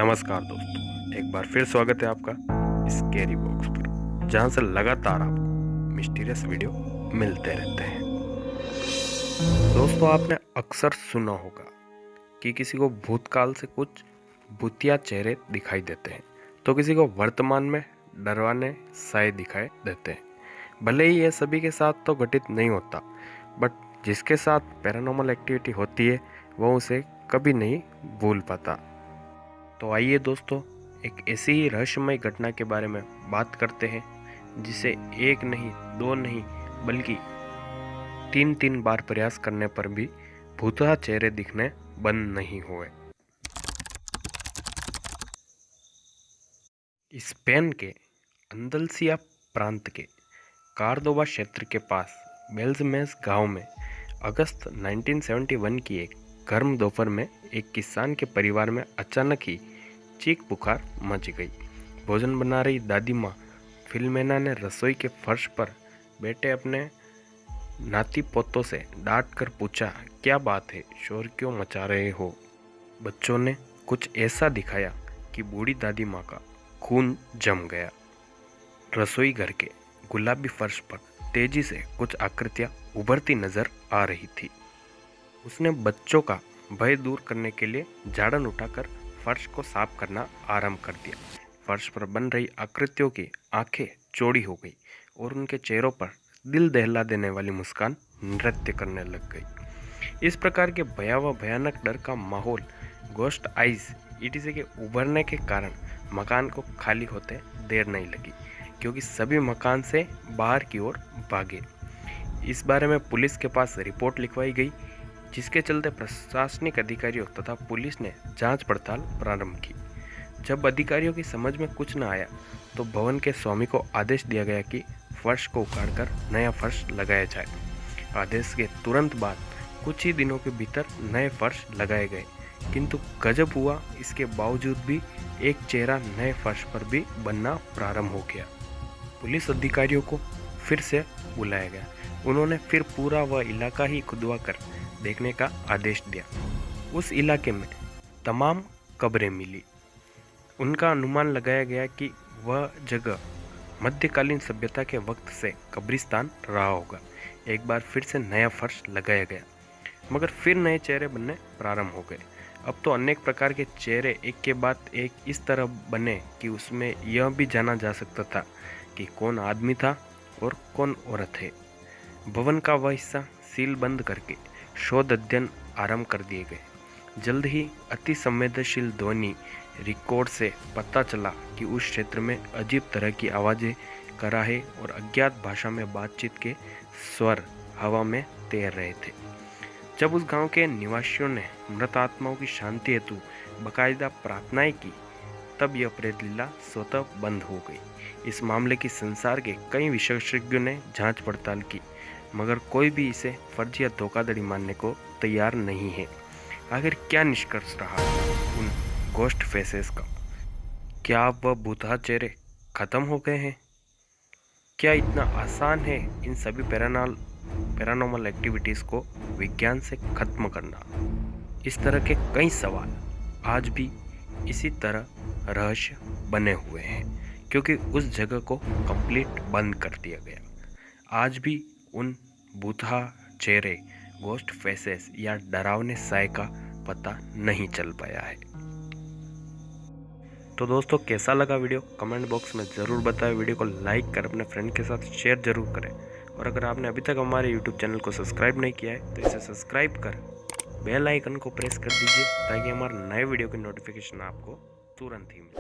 नमस्कार दोस्तों, एक बार फिर स्वागत है आपका स्कैरी बॉक्स पर, जहां से लगातार आपको मिस्टीरियस वीडियो मिलते रहते हैं। दोस्तों, आपने अक्सर सुना होगा कि किसी को भूतकाल से कुछ भूतिया चेहरे दिखाई देते हैं, तो किसी को वर्तमान में डरवाने साए दिखाई देते हैं। भले ही यह सभी के साथ तो घटित नहीं होता, बट जिसके साथ पैरानॉर्मल एक्टिविटी होती है वो उसे कभी नहीं भूल पाता। तो आइए दोस्तों, एक ऐसी ही रहस्यमय घटना के बारे में बात करते हैं जिसे एक नहीं, दो नहीं, बल्कि तीन बार प्रयास करने पर भी भूतिया चेहरे दिखने बंद नहीं हुए। स्पेन के अंदलसिया प्रांत के कार्दोबा क्षेत्र के पास बेल्जमेस गांव में अगस्त 1971 की एक गर्म दोपहर में एक किसान के परिवार में अचानक ही चीख पुकार मच गई। भोजन बना रही दादी माँ फिल्मेना ने रसोई के फर्श पर बैठे अपने नाती पोतों से डांट कर पूछा, क्या बात है, शोर क्यों मचा रहे हो? बच्चों ने कुछ ऐसा दिखाया कि बूढ़ी दादी माँ का खून जम गया। रसोई घर के गुलाबी फर्श पर तेजी से कुछ आकृतियां उभरती नजर आ रही थी। उसने बच्चों का भय दूर करने के लिए झाड़न उठाकर फर्श को साफ करना आरंभ कर दिया। फर्श पर बन रही आकृतियों की आंखें चौड़ी हो गई और उनके चेहरों पर दिल दहला देने वाली मुस्कान नृत्य करने लग गई। इस प्रकार के भयानक डर का माहौल गोस्ट आइज ईटीसी के उभरने के कारण मकान को खाली होते देर नहीं लगी, क्योंकि सभी मकान से बाहर की ओर भागे। इस बारे में पुलिस के पास रिपोर्ट लिखवाई गई, जिसके चलते प्रशासनिक अधिकारियों तथा पुलिस ने जांच पड़ताल प्रारंभ की। जब अधिकारियों की समझ में कुछ न आया तो भवन के स्वामी को आदेश दिया गया कि फर्श को उखाड़कर नया फर्श लगाया जाए। आदेश के तुरंत बाद कुछ ही दिनों के भीतर नए फर्श लगाए गए, किंतु गजब हुआ, इसके बावजूद भी एक चेहरा नए फर्श पर भी बनना प्रारंभ हो गया। पुलिस अधिकारियों को फिर से बुलाया गया। उन्होंने फिर पूरा वह इलाका ही खुदवा कर देखने का आदेश दिया। उस इलाके में तमाम कब्रें मिली। उनका अनुमान लगाया गया कि वह जगह मध्यकालीन सभ्यता के वक्त से कब्रिस्तान रहा होगा। एक बार फिर से नया फर्श लगाया गया, मगर फिर नए चेहरे बनने प्रारंभ हो गए। अब तो अनेक प्रकार के चेहरे एक के बाद एक इस तरह बने कि उसमें यह भी जाना जा सकता था कि कौन आदमी था और कौन औरत है। भवन का वह हिस्सा सील बंद करके शोध अध्ययन आरंभ कर दिए गए। जल्द ही अति संवेदनशील ध्वनि रिकॉर्ड से पता चला कि उस क्षेत्र में अजीब तरह की आवाज़ें, कराहे और अज्ञात भाषा में बातचीत के स्वर हवा में तैर रहे थे। जब उस गांव के निवासियों ने मृत आत्माओं की शांति हेतु बाकायदा प्रार्थनाएं की, तब यह प्रेत लीला स्वतः बंद हो गई। इस मामले की संसार के कई विशेषज्ञों ने जांच पड़ताल की, मगर कोई भी इसे फर्जी या धोखाधड़ी मानने को तैयार नहीं है। आखिर क्या निष्कर्ष रहा उन गोस्ट फेसेस का? क्या अब वह भूतिया चेहरे खत्म हो गए हैं? क्या इतना आसान है इन सभी पैरानॉर्मल एक्टिविटीज़ को विज्ञान से खत्म करना? इस तरह के कई सवाल आज भी इसी तरह रहस्य बने हुए हैं, क्योंकि उस जगह को कंप्लीट बंद कर दिया गया। आज भी उन भूतिया चेहरे, गोस्ट फेसेस या डरावने साए का पता नहीं चल पाया है। तो दोस्तों, कैसा लगा वीडियो कमेंट बॉक्स में ज़रूर बताएं। वीडियो को लाइक कर अपने फ्रेंड के साथ शेयर जरूर करें, और अगर आपने अभी तक हमारे यूट्यूब चैनल को सब्सक्राइब नहीं किया है तो इसे सब्सक्राइब कर बेल आइकन को प्रेस कर दीजिए, ताकि हमारे नए वीडियो की नोटिफिकेशन आपको तुरंत ही मिले।